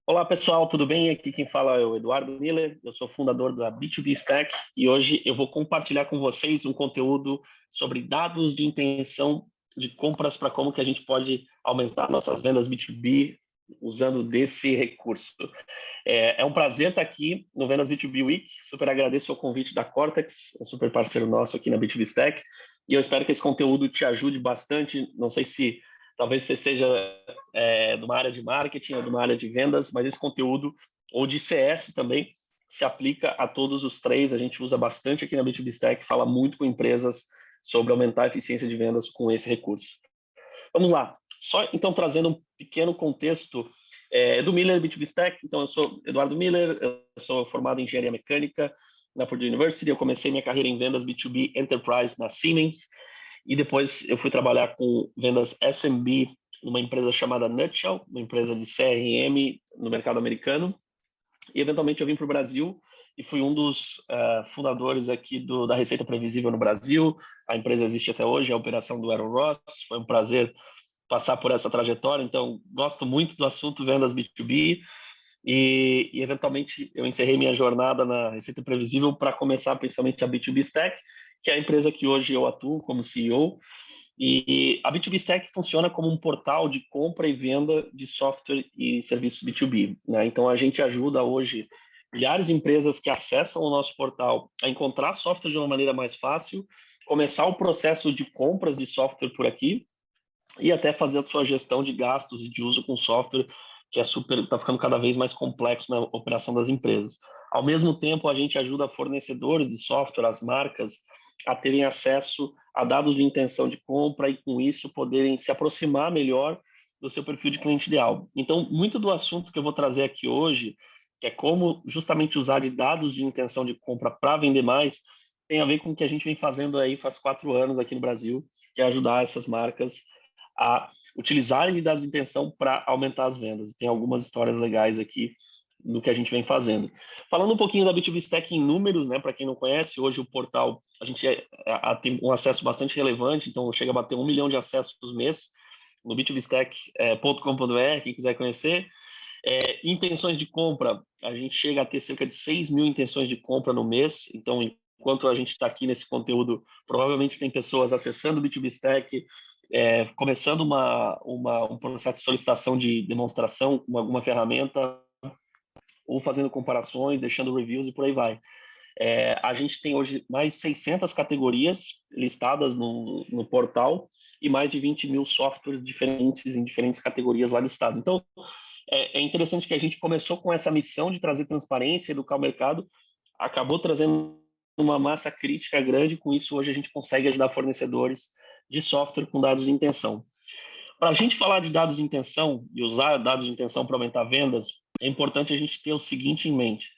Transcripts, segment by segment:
Olá pessoal, tudo bem? Aqui quem fala é o Eduardo Miller, eu sou fundador da B2B Stack e hoje eu vou compartilhar com vocês um conteúdo sobre dados de intenção de compras para como que a gente pode aumentar nossas vendas B2B usando desse recurso. É um prazer estar aqui no Vendas B2B Week, super agradeço o convite da Cortex, um super parceiro nosso aqui na B2B Stack, e eu espero que esse conteúdo te ajude bastante, não sei se talvez você seja de uma área de marketing ou de uma área de vendas, mas esse conteúdo, ou de CS também, se aplica a todos os três. A gente usa bastante aqui na B2B Stack, fala muito com empresas sobre aumentar a eficiência de vendas com esse recurso. Vamos lá. Só então trazendo um pequeno contexto do Miller B2B Stack. Então, eu sou Eduardo Miller, eu sou formado em engenharia mecânica na Purdue University. Eu comecei minha carreira em vendas B2B Enterprise na Siemens e depois eu fui trabalhar com vendas SMB numa empresa chamada Nutshell, uma empresa de CRM no mercado americano. E eventualmente eu vim para o Brasil e fui um dos fundadores aqui da Receita Previsível no Brasil. A empresa existe até hoje, é a operação do Aaron Ross. Foi um prazer passar por essa trajetória, então gosto muito do assunto vendas B2B e eventualmente eu encerrei minha jornada na Receita Previsível para começar principalmente a B2B Stack, que é a empresa que hoje eu atuo como CEO. E a B2B Stack funciona como um portal de compra e venda de software e serviços B2B, né? Então a gente ajuda hoje milhares de empresas que acessam o nosso portal a encontrar software de uma maneira mais fácil, começar o processo de compras de software por aqui e até fazer a sua gestão de gastos e de uso com software, que está ficando cada vez mais complexo na operação das empresas. Ao mesmo tempo, a gente ajuda fornecedores de software, as marcas, a terem acesso a dados de intenção de compra e, com isso, poderem se aproximar melhor do seu perfil de cliente ideal. Então, muito do assunto que eu vou trazer aqui hoje, que é como justamente usar de dados de intenção de compra para vender mais, tem a ver com o que a gente vem fazendo aí faz 4 anos aqui no Brasil, que é ajudar essas marcas a utilizarem dados de intenção para aumentar as vendas. Tem algumas histórias legais aqui no que a gente vem fazendo. Falando um pouquinho da B2B Stack em números, né, para quem não conhece, hoje o portal, a gente tem um acesso bastante relevante, então chega a bater 1 milhão de acessos por mês no b2bstack.com.br, quem quiser conhecer. Intenções de compra, a gente chega a ter cerca de 6 mil intenções de compra no mês, então enquanto a gente está aqui nesse conteúdo, provavelmente tem pessoas acessando o B2B Stack, começando um processo de solicitação de demonstração com alguma ferramenta, ou fazendo comparações, deixando reviews e por aí vai. A gente tem hoje mais 600 categorias listadas no portal e mais de 20 mil softwares diferentes em diferentes categorias lá listados. Então, é interessante que a gente começou com essa missão de trazer transparência, educar o mercado, acabou trazendo uma massa crítica grande, com isso hoje a gente consegue ajudar fornecedores de software com dados de intenção. Para a gente falar de dados de intenção e usar dados de intenção para aumentar vendas, é importante a gente ter o seguinte em mente.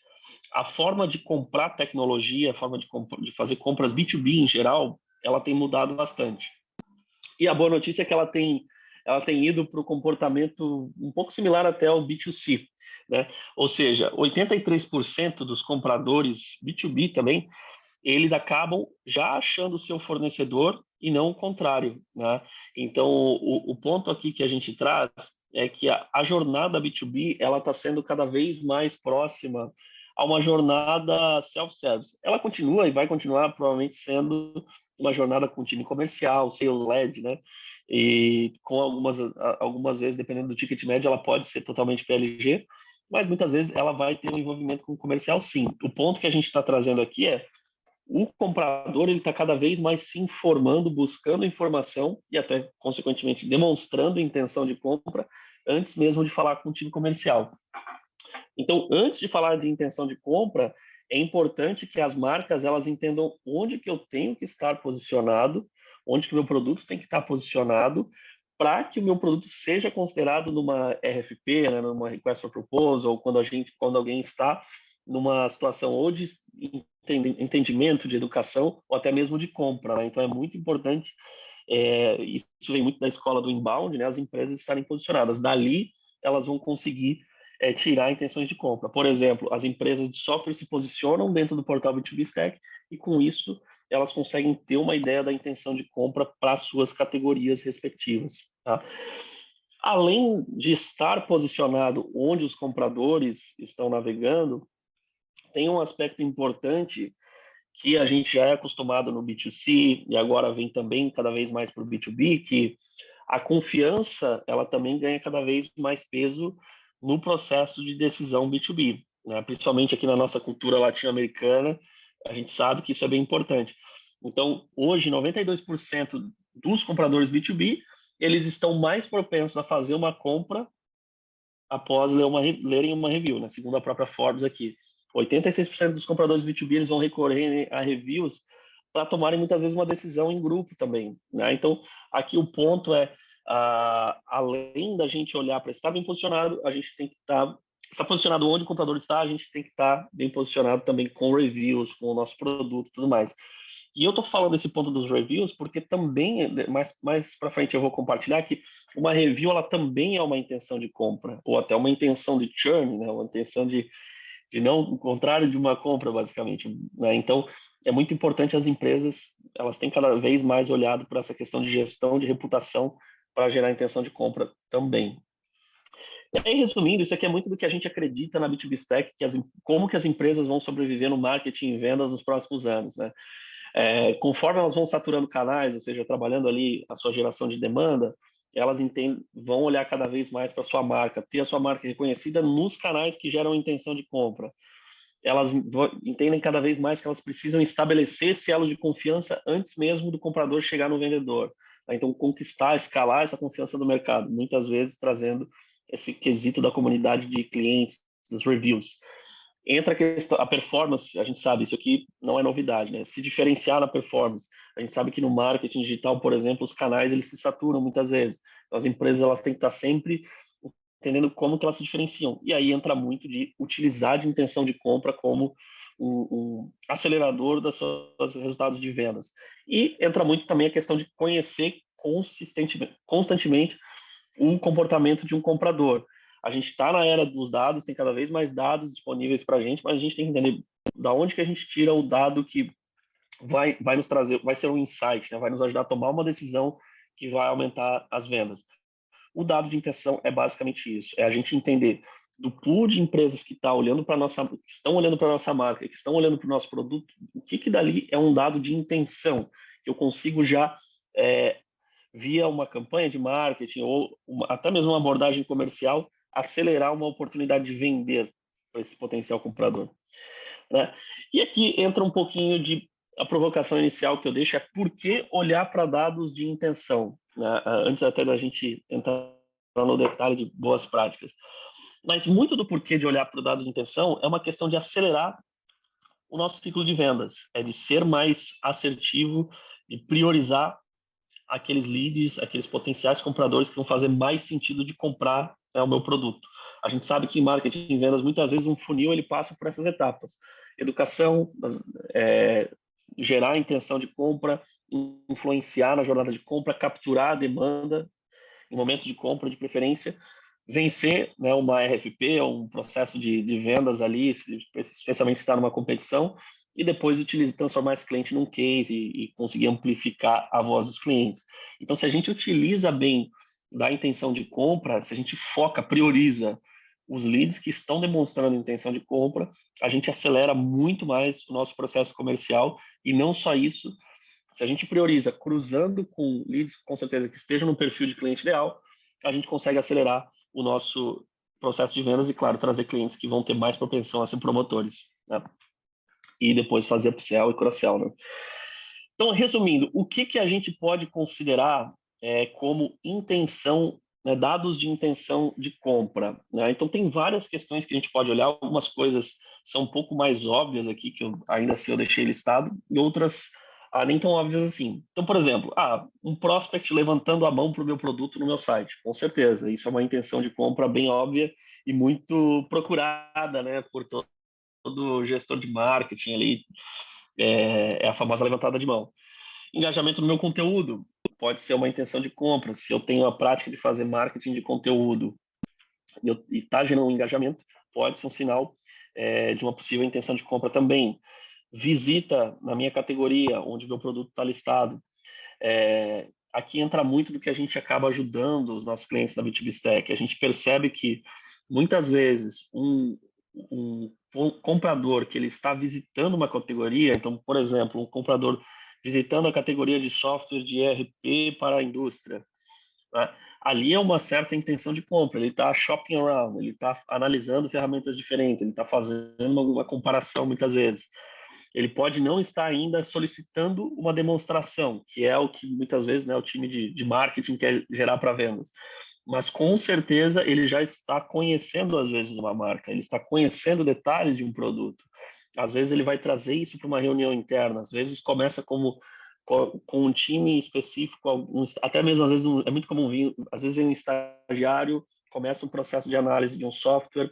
A forma de comprar tecnologia, a forma de fazer compras B2B em geral, ela tem mudado bastante. E a boa notícia é que ela tem ido para o comportamento um pouco similar até ao B2C, né? Ou seja, 83% dos compradores B2B também, eles acabam já achando o seu fornecedor e não o contrário, né? Então, o ponto aqui que a gente traz é que a jornada B2B ela está sendo cada vez mais próxima a uma jornada self-service. Ela continua e vai continuar provavelmente sendo uma jornada com time comercial, sales-led, né? E com algumas vezes, dependendo do ticket médio, ela pode ser totalmente PLG, mas muitas vezes ela vai ter um envolvimento com o comercial, sim. O ponto que a gente está trazendo aqui é o comprador ele está cada vez mais se informando, buscando informação e até, consequentemente, demonstrando intenção de compra antes mesmo de falar com o time comercial. Então, antes de falar de intenção de compra, é importante que as marcas elas entendam onde que eu tenho que estar posicionado, onde que o meu produto tem que estar posicionado, para que o meu produto seja considerado numa RFP, né, numa Request for Proposal, ou quando alguém está numa situação ou de entendimento, de educação, ou até mesmo de compra, né? Então, é muito importante, isso vem muito da escola do inbound, né? As empresas estarem posicionadas. Dali, elas vão conseguir tirar intenções de compra. Por exemplo, as empresas de software se posicionam dentro do portal B2B Stack e, com isso, elas conseguem ter uma ideia da intenção de compra para suas categorias respectivas. Tá? Além de estar posicionado onde os compradores estão navegando, tem um aspecto importante que a gente já é acostumado no B2C e agora vem também cada vez mais para o B2B, que a confiança ela também ganha cada vez mais peso no processo de decisão B2B, né? Principalmente aqui na nossa cultura latino-americana, a gente sabe que isso é bem importante. Então, hoje, 92% dos compradores B2B, eles estão mais propensos a fazer uma compra após lerem uma review, né? Segundo a própria Forbes aqui. 86% dos compradores B2B eles vão recorrer a reviews para tomarem muitas vezes uma decisão em grupo também, né? Então, aqui o ponto é, além da gente olhar para estar bem posicionado, a gente tem que estar posicionado onde o comprador está, a gente tem que estar bem posicionado também com reviews, com o nosso produto e tudo mais. E eu estou falando desse ponto dos reviews porque também, mais para frente eu vou compartilhar que uma review ela também é uma intenção de compra, ou até uma intenção de churn, né? Uma intenção de não, o contrário de uma compra, basicamente, né? Então, é muito importante as empresas, elas têm cada vez mais olhado para essa questão de gestão de reputação para gerar intenção de compra também. E aí, resumindo, isso aqui é muito do que a gente acredita na B2B Stack, como que as empresas vão sobreviver no marketing e vendas nos próximos anos, né? Conforme elas vão saturando canais, ou seja, trabalhando ali a sua geração de demanda, elas vão olhar cada vez mais para a sua marca, ter a sua marca reconhecida nos canais que geram intenção de compra. Elas entendem cada vez mais que elas precisam estabelecer esse elo de confiança antes mesmo do comprador chegar no vendedor. Então, conquistar, escalar essa confiança do mercado, muitas vezes trazendo esse quesito da comunidade de clientes, dos reviews. Entra a questão, a performance, a gente sabe, isso aqui não é novidade, né? Se diferenciar na performance. A gente sabe que no marketing digital, por exemplo, os canais eles se saturam muitas vezes. Então, as empresas elas têm que estar sempre entendendo como que elas se diferenciam. E aí entra muito de utilizar de intenção de compra como um acelerador dos seus resultados de vendas. E entra muito também a questão de conhecer constantemente o comportamento de um comprador. A gente está na era dos dados, tem cada vez mais dados disponíveis para a gente, mas a gente tem que entender da onde que a gente tira o dado que vai nos trazer, vai ser um insight, né? Vai nos ajudar a tomar uma decisão que vai aumentar as vendas. O dado de intenção é basicamente isso, é a gente entender do pool de empresas que tá olhando para nossa, que estão olhando para nossa marca, que estão olhando para o nosso produto, o que que dali é um dado de intenção que eu consigo já via uma campanha de marketing ou até mesmo uma abordagem comercial, acelerar uma oportunidade de vender para esse potencial comprador, né? E aqui entra um pouquinho de a provocação inicial que eu deixo é por que olhar para dados de intenção, né? Antes até da gente entrar no detalhe de boas práticas. Mas muito do porquê de olhar para os dados de intenção é uma questão de acelerar o nosso ciclo de vendas, é de ser mais assertivo, de priorizar aqueles leads, aqueles potenciais compradores que vão fazer mais sentido de comprar, né, o meu produto. A gente sabe que em marketing e vendas, muitas vezes um funil ele passa por essas etapas. Educação, gerar a intenção de compra, influenciar na jornada de compra, capturar a demanda em momentos de compra de preferência, vencer, né, uma RFP, um processo de vendas ali, especialmente se está numa competição, e depois transformar esse cliente num case e conseguir amplificar a voz dos clientes. Então, se a gente utiliza bem da intenção de compra, se a gente foca, prioriza os leads que estão demonstrando intenção de compra, a gente acelera muito mais o nosso processo comercial e não só isso, se a gente prioriza cruzando com leads, com certeza, que estejam no perfil de cliente ideal, a gente consegue acelerar o nosso processo de vendas e, claro, trazer clientes que vão ter mais propensão a ser promotores, né? E depois fazer upsell e cross-sell, né? Então, resumindo, o que que a gente pode considerar como intenção, né, dados de intenção de compra, né? Então, tem várias questões que a gente pode olhar, algumas coisas são um pouco mais óbvias aqui, que eu, ainda assim eu deixei listado, e outras nem tão óbvias assim. Então, por exemplo, um prospect levantando a mão para o meu produto no meu site, com certeza, isso é uma intenção de compra bem óbvia e muito procurada, né, por todo gestor de marketing ali, é a famosa levantada de mão. Engajamento no meu conteúdo pode ser uma intenção de compra. Se eu tenho a prática de fazer marketing de conteúdo e está gerando um engajamento, pode ser um sinal de uma possível intenção de compra também. Visita na minha categoria, onde meu produto está listado, aqui entra muito do que a gente acaba ajudando os nossos clientes da B2B Stack. A gente percebe que, muitas vezes, um comprador que ele está visitando uma categoria, então, por exemplo, um comprador visitando a categoria de software de ERP para a indústria, né? Ali é uma certa intenção de compra, ele está shopping around, ele está analisando ferramentas diferentes, ele está fazendo uma comparação muitas vezes. Ele pode não estar ainda solicitando uma demonstração, que é o que muitas vezes, né, o time de marketing quer gerar para vendas. Mas com certeza ele já está conhecendo às vezes uma marca, ele está conhecendo detalhes de um produto. Às vezes ele vai trazer isso para uma reunião interna, às vezes começa com um time específico, até mesmo às vezes é muito comum vir, às vezes vem um estagiário, começa um processo de análise de um software,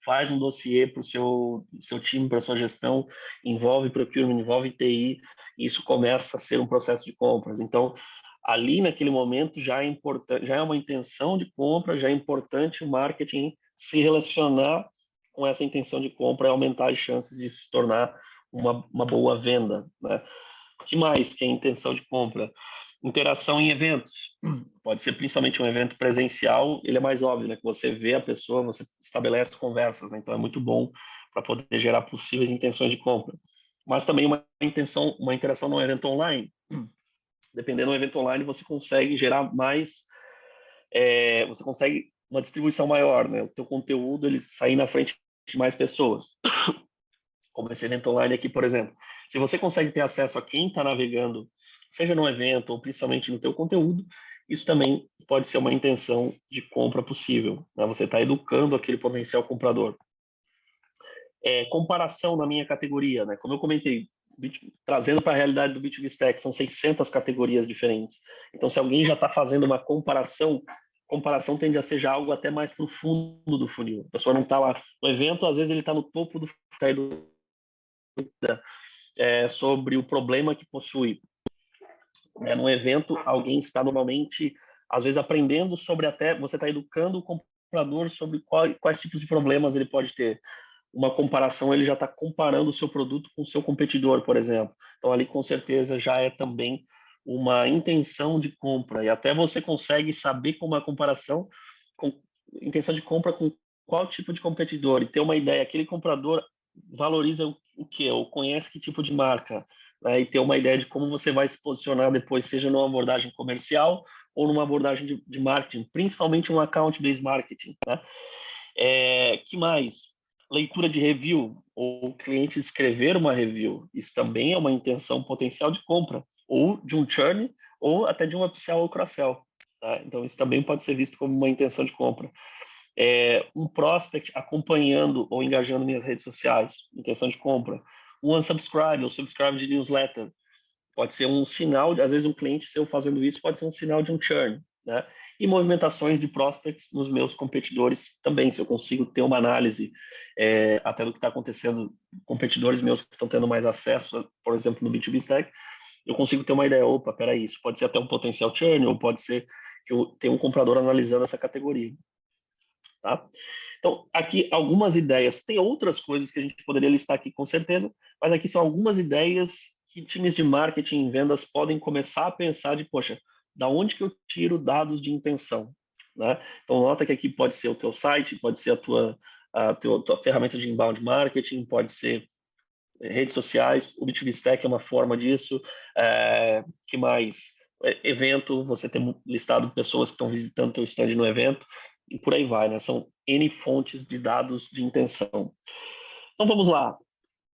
faz um dossiê para o seu time, para a sua gestão, envolve procurement, envolve TI, e isso começa a ser um processo de compras. Então, ali naquele momento já é importante, já é uma intenção de compra, já é importante o marketing se relacionar com essa intenção de compra e aumentar as chances de se tornar uma boa venda, né? O que mais que é intenção de compra? Interação em eventos. Pode ser principalmente um evento presencial, ele é mais óbvio, né? Que você vê a pessoa, você estabelece conversas, né? Então é muito bom para poder gerar possíveis intenções de compra. Mas também uma interação num evento online. Dependendo do evento online, você consegue gerar mais, você consegue uma distribuição maior, né? O teu conteúdo ele sair na frente de mais pessoas. Como esse evento online aqui, por exemplo. Se você consegue ter acesso a quem está navegando, seja no evento ou principalmente no teu conteúdo, isso também pode ser uma intenção de compra possível, né? Você está educando aquele potencial comprador. Comparação na minha categoria, né? Como eu comentei, trazendo para a realidade do B2B Stack, são 600 categorias diferentes. Então, se alguém já está fazendo uma comparação tende a ser já algo até mais profundo do funil. A pessoa não está lá no evento, às vezes ele está no topo do sobre o problema que possui. No evento, alguém está normalmente, às vezes, aprendendo sobre até, você está educando o comprador sobre quais tipos de problemas ele pode ter. Uma comparação, ele já está comparando o seu produto com o seu competidor, por exemplo. Então, ali, com certeza, já é também uma intenção de compra. E até você consegue saber com uma comparação, com intenção de compra com qual tipo de competidor. E ter uma ideia, aquele comprador valoriza o quê? Ou conhece que tipo de marca, né? E ter uma ideia de como você vai se posicionar depois, seja numa abordagem comercial ou numa abordagem de marketing, principalmente um account-based marketing, né? Que mais? Leitura de review, ou o cliente escrever uma review, isso também é uma intenção potencial de compra, ou de um churn, ou até de um upsell ou cross-sell. Tá? Então, isso também pode ser visto como uma intenção de compra. Um prospect acompanhando ou engajando minhas redes sociais, intenção de compra. Um unsubscribe ou subscribe de newsletter, pode ser um sinal, às vezes um cliente seu fazendo isso pode ser um sinal de um churn, né? E movimentações de prospects nos meus competidores também, se eu consigo ter uma análise até do que está acontecendo, competidores meus que estão tendo mais acesso, por exemplo, no B2B Stack, eu consigo ter uma ideia, opa, peraí, isso pode ser até um potencial churn, ou pode ser que eu tenha um comprador analisando essa categoria, tá? Então, aqui algumas ideias. Tem outras coisas que a gente poderia listar aqui com certeza, mas aqui são algumas ideias que times de marketing e vendas podem começar a pensar de, poxa, da onde que eu tiro dados de intenção, né? Então, nota que aqui pode ser o teu site, pode ser tua ferramenta de inbound marketing, pode ser redes sociais, o B2B Stack é uma forma disso. Que mais? Evento, você tem listado pessoas que estão visitando o teu stand no evento, e por aí vai, né? São N fontes de dados de intenção. Então vamos lá.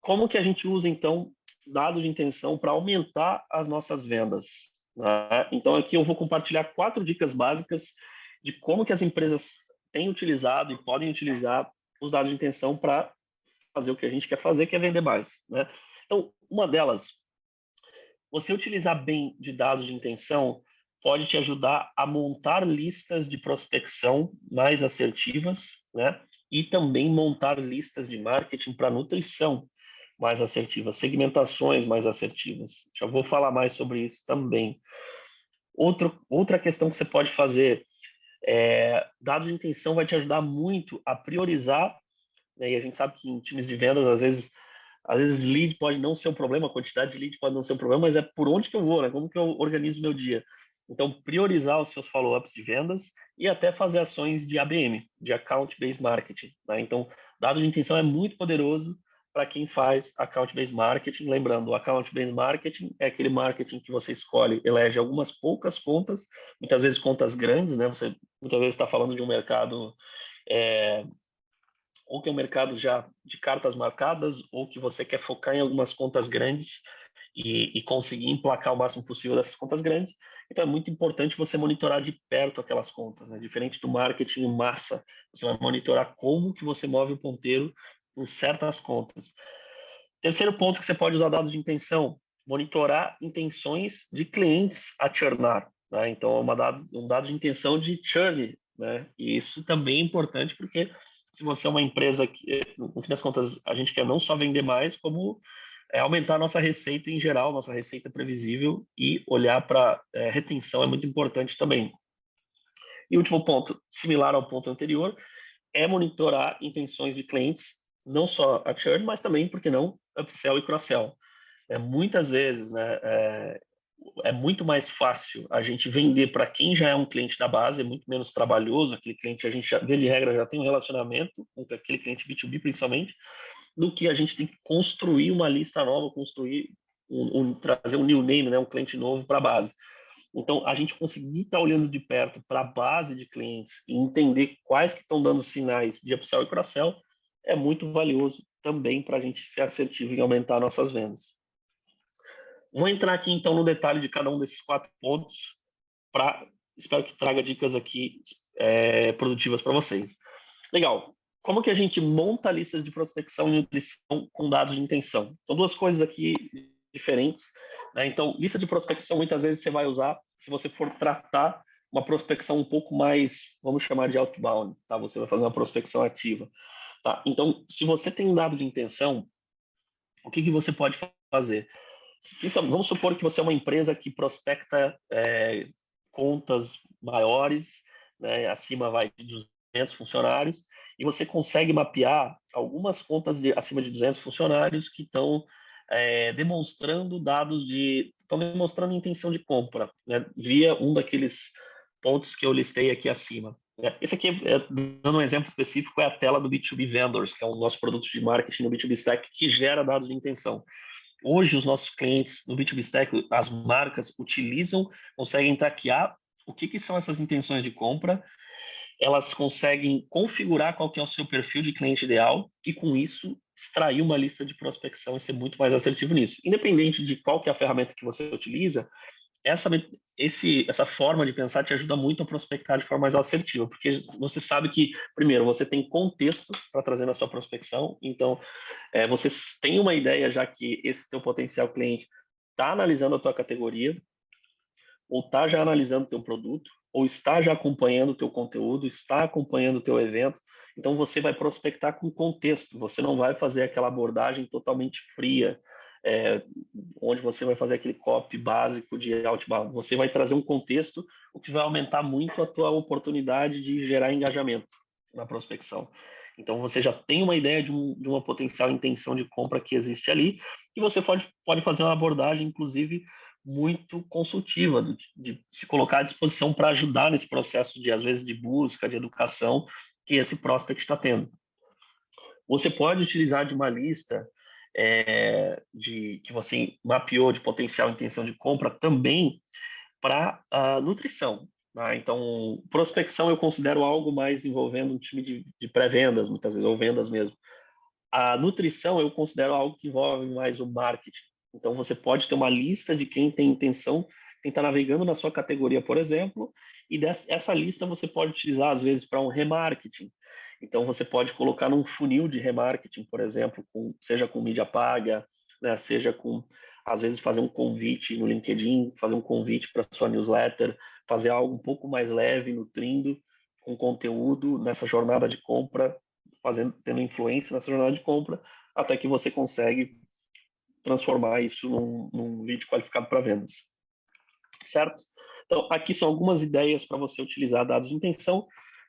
Como que a gente usa, então, dados de intenção para aumentar as nossas vendas, né? Então aqui eu vou compartilhar 4 dicas básicas de como que as empresas têm utilizado e podem utilizar os dados de intenção para fazer o que a gente quer fazer, que é vender mais, né? Então, uma delas, você utilizar bem de dados de intenção pode te ajudar a montar listas de prospecção mais assertivas, né? E também montar listas de marketing para nutrição mais assertivas, segmentações mais assertivas. Já vou falar mais sobre isso também. Outra questão que você pode fazer dados de intenção vai te ajudar muito a priorizar, né? E a gente sabe que em times de vendas, às vezes, Às vezes lead pode não ser um problema, a quantidade de lead pode não ser um problema, mas é por onde que eu vou, né? Como que eu organizo meu dia? Então, priorizar os seus follow-ups de vendas e até fazer ações de ABM, de Account Based Marketing, né? Então, dados de intenção é muito poderoso para quem faz Account Based Marketing. Lembrando, o Account Based Marketing é aquele marketing que você escolhe, elege algumas poucas contas, muitas vezes contas grandes, né? Você muitas vezes está falando de um mercado é, ou que é um mercado já de cartas marcadas, ou que você quer focar em algumas contas grandes e conseguir emplacar o máximo possível dessas contas grandes. Então é muito importante você monitorar de perto aquelas contas, né? Diferente do marketing em massa, você vai monitorar como que você move o ponteiro em certas contas. Terceiro ponto que você pode usar dados de intenção, monitorar intenções de clientes a churnar, né? Então, um dado de intenção de churn, né? E isso também é importante porque se você é uma empresa que, no fim das contas, a gente quer não só vender mais, como aumentar a nossa receita em geral, nossa receita previsível e olhar para retenção é muito importante também. E último ponto, similar ao ponto anterior, é monitorar intenções de clientes, não só a churn, mas também, por que não, upsell e cross-sell. Muitas vezes, né, é muito mais fácil a gente vender para quem já é um cliente da base, é muito menos trabalhoso, aquele cliente a gente, já, via de regra, já tem um relacionamento com aquele cliente B2B principalmente, do que a gente tem que construir uma lista nova, construir, trazer um new name, né, um cliente novo para a base. Então, a gente conseguir estar olhando de perto para a base de clientes e entender quais que estão dando sinais de upsell e cross-sell é muito valioso também para a gente ser assertivo em aumentar nossas vendas. Vou entrar aqui, então, no detalhe de cada um desses 4 pontos, espero que traga dicas aqui produtivas para vocês. Legal. Como que a gente monta listas de prospecção e nutrição com dados de intenção? São duas coisas aqui diferentes, né? Então, lista de prospecção, muitas vezes você vai usar se você for tratar uma prospecção um pouco mais, vamos chamar de outbound, tá? Você vai fazer uma prospecção ativa, tá? Então, se você tem um dado de intenção, o que você pode fazer? Vamos supor que você é uma empresa que prospecta contas maiores, né, acima de 200 funcionários, e você consegue mapear algumas contas acima de 200 funcionários que estão demonstrando estão demonstrando intenção de compra, né, via um daqueles pontos que eu listei aqui acima. Esse aqui, dando um exemplo específico, é a tela do B2B Vendors, que é o nosso produto de marketing no B2B Stack, que gera dados de intenção. Hoje, os nossos clientes no B2B Stack, as marcas conseguem traquear o que são essas intenções de compra, elas conseguem configurar qual que é o seu perfil de cliente ideal e, com isso, extrair uma lista de prospecção e ser muito mais assertivo nisso. Independente de qual que é a ferramenta que você utiliza, essa forma de pensar te ajuda muito a prospectar de forma mais assertiva, porque você sabe que, primeiro, você tem contexto para trazer na sua prospecção, então você tem uma ideia já que esse teu potencial cliente está analisando a tua categoria, ou está já analisando o teu produto, ou está já acompanhando o teu conteúdo, está acompanhando o teu evento, então você vai prospectar com contexto, você não vai fazer aquela abordagem totalmente fria, onde você vai fazer aquele copy básico de outbound, você vai trazer um contexto, o que vai aumentar muito a tua oportunidade de gerar engajamento na prospecção. Então você já tem uma ideia de uma potencial intenção de compra que existe ali, e você pode fazer uma abordagem, inclusive, muito consultiva, de se colocar à disposição para ajudar nesse processo de, às vezes, de busca, de educação que esse prospect está tendo. Você pode utilizar de uma lista que você mapeou de potencial intenção de compra também para a nutrição. Tá? Então, prospecção eu considero algo mais envolvendo um time de pré-vendas, muitas vezes, ou vendas mesmo. A nutrição eu considero algo que envolve mais o marketing. Então, você pode ter uma lista de quem tem intenção, quem está navegando na sua categoria, por exemplo, e essa lista você pode utilizar, às vezes, para um remarketing. Então, você pode colocar num funil de remarketing, por exemplo, seja com mídia paga, né, seja com, às vezes, fazer um convite no LinkedIn, fazer um convite para sua newsletter, fazer algo um pouco mais leve, nutrindo, com conteúdo nessa jornada de compra, tendo influência nessa jornada de compra, até que você consegue transformar isso num lead qualificado para vendas. Certo? Então, aqui são algumas ideias para você utilizar dados de intenção.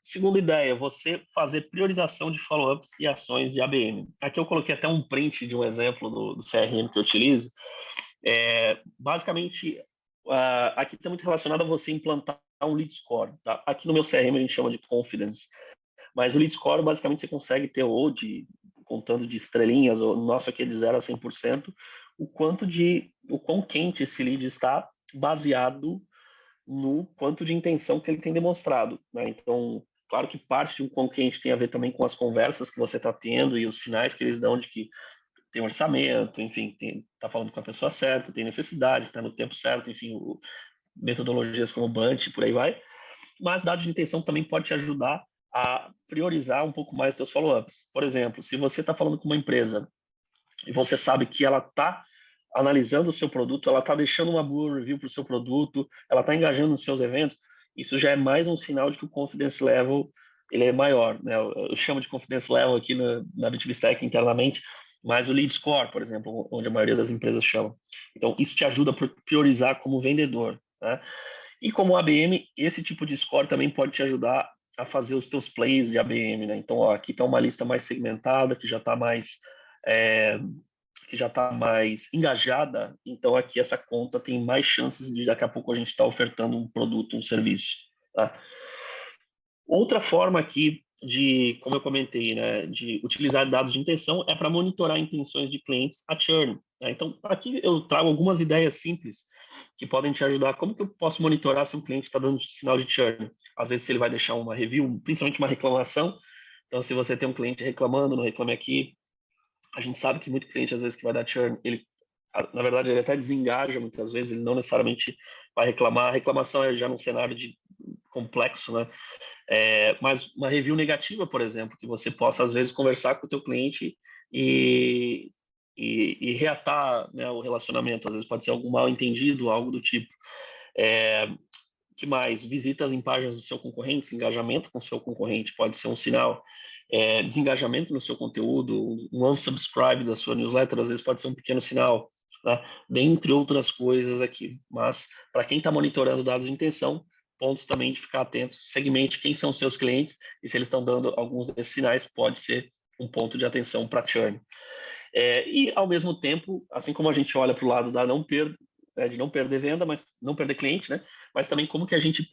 Segunda ideia, você fazer priorização de follow-ups e ações de ABM. Aqui eu coloquei até um print de um exemplo do CRM que eu utilizo. Basicamente, aqui está muito relacionado a você implantar um lead score. Tá? Aqui no meu CRM a gente chama de confidence, mas o lead score basicamente você consegue ter contando de estrelinhas, ou no nosso aqui é de 0 a 100%, o quão quente esse lead está, baseado no quanto de intenção que ele tem demonstrado, né? Então, claro que parte de um quão quente tem a ver também com as conversas que você está tendo e os sinais que eles dão de que tem orçamento, enfim, está falando com a pessoa certa, tem necessidade, está no tempo certo, enfim, metodologias como Bunch, por aí vai. Mas dados de intenção também pode te ajudar a priorizar um pouco mais seus follow-ups. Por exemplo, se você está falando com uma empresa e você sabe que ela está analisando o seu produto, ela está deixando uma boa review para o seu produto, ela está engajando nos seus eventos, isso já é mais um sinal de que o confidence level ele é maior, né? Eu chamo de confidence level aqui na B2B Stack internamente, mas o lead score, por exemplo, onde a maioria das empresas chama. Então, isso te ajuda a priorizar como vendedor, né? E como ABM, esse tipo de score também pode te ajudar a fazer os teus plays de ABM, né? Então, ó, aqui está uma lista mais segmentada, é, que já está mais engajada, então aqui essa conta tem mais chances de daqui a pouco a gente estar ofertando um produto, um serviço. Tá? Outra forma aqui de, como eu comentei, né, de utilizar dados de intenção é para monitorar intenções de clientes a churn. Né? Então, aqui eu trago algumas ideias simples que podem te ajudar. Como que eu posso monitorar se um cliente está dando sinal de churn? Às vezes, se ele vai deixar uma review, principalmente uma reclamação. Então, se você tem um cliente reclamando no Reclame Aqui, a gente sabe que muito cliente, às vezes, que vai dar churn, na verdade, ele até desengaja muitas vezes, ele não necessariamente vai reclamar. A reclamação é já num cenário de complexo, né? Mas uma review negativa, por exemplo, que você possa, às vezes, conversar com o teu cliente e reatar, né, o relacionamento. Às vezes pode ser algum mal entendido, algo do tipo. Que mais? Visitas em páginas do seu concorrente, engajamento com o seu concorrente pode ser um sinal. Desengajamento no seu conteúdo, um unsubscribe da sua newsletter, às vezes pode ser um pequeno sinal, né? Dentre outras coisas aqui. Mas, para quem está monitorando dados de intenção, pontos também de ficar atento, segmente quem são os seus clientes e se eles estão dando alguns desses sinais, pode ser um ponto de atenção para churn. E, ao mesmo tempo, assim como a gente olha para o lado da de não perder venda, mas não perder cliente, né? Mas também como que a gente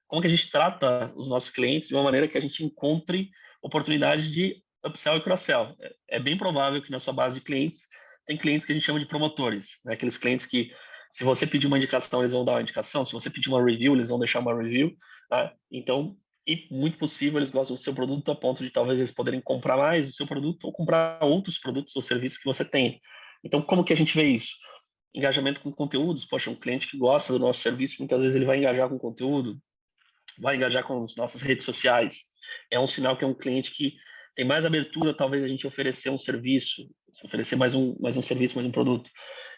como que a gente trata os nossos clientes de uma maneira que a gente encontre oportunidade de upsell e cross-sell. É bem provável que na sua base de clientes tem clientes que a gente chama de promotores, né? Aqueles clientes que, se você pedir uma indicação, eles vão dar uma indicação, se você pedir uma review, eles vão deixar uma review, tá? Então, e muito possível eles gostam do seu produto a ponto de talvez eles poderem comprar mais do seu produto ou comprar outros produtos ou serviços que você tem. Então, como que a gente vê isso? Engajamento com conteúdos. Poxa, um cliente que gosta do nosso serviço, muitas vezes ele vai engajar com conteúdo, vai engajar com as nossas redes sociais. É um sinal que é um cliente que tem mais abertura, talvez a gente oferecer um serviço, oferecer mais um serviço, mais um produto.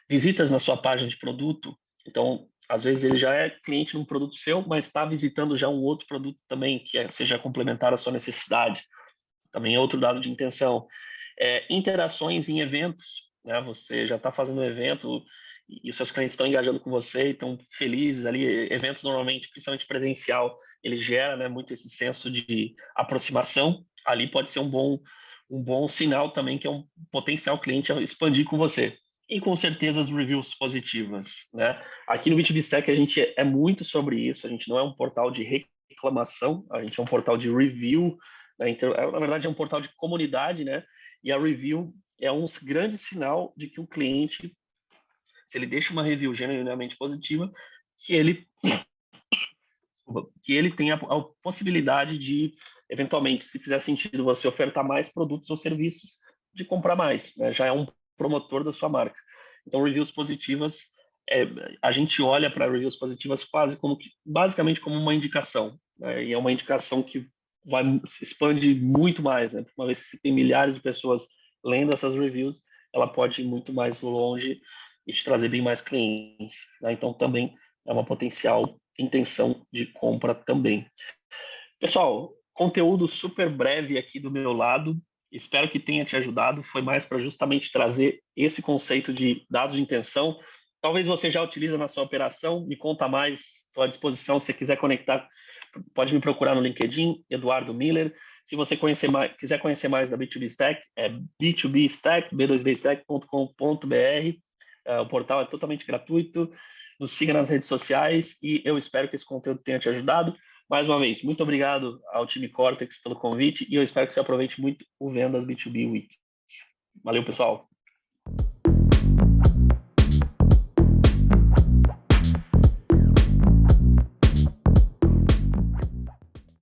Visitas na sua página de produto. Então, às vezes ele já é cliente de um produto seu, mas está visitando já um outro produto também, que seja complementar à sua necessidade. Também é outro dado de intenção. Interações em eventos, né? Você já está fazendo um evento e os seus clientes estão engajando com você, estão felizes ali. Eventos normalmente, principalmente presencial, ele gera, né, muito esse senso de aproximação. Ali pode ser um bom sinal também que é um potencial cliente a expandir com você. E com certeza as reviews positivas, né? Aqui no B2B Stack a gente é muito sobre isso. A gente não é um portal de reclamação, a gente é um portal de review, né? Então, na verdade, é um portal de comunidade, né? E a review é um grande sinal de que o cliente, se ele deixa uma review genuinamente positiva, que ele tem a possibilidade de, eventualmente, se fizer sentido você ofertar mais produtos ou serviços, de comprar mais, né? Já é um promotor da sua marca. Então, reviews positivas, a gente olha para reviews positivas quase como que, basicamente como uma indicação, né? E é uma indicação que se expande muito mais, né? Uma vez que você tem milhares de pessoas lendo essas reviews, ela pode ir muito mais longe e te trazer bem mais clientes, né? Então, também é uma potencial intenção de compra também. Pessoal, conteúdo super breve aqui do meu lado. Espero que tenha te ajudado. Foi mais para justamente trazer esse conceito de dados de intenção. Talvez você já utilize na sua operação. Me conta mais. Estou à disposição se você quiser conectar pode me procurar no LinkedIn, Eduardo Miller. Se você quiser conhecer mais da B2B Stack, é b2bstack, b2bstack.com.br. O portal é totalmente gratuito. Nos siga nas redes sociais e eu espero que esse conteúdo tenha te ajudado. Mais uma vez, muito obrigado ao time Cortex pelo convite e eu espero que você aproveite muito o Vendas B2B Week. Valeu, pessoal!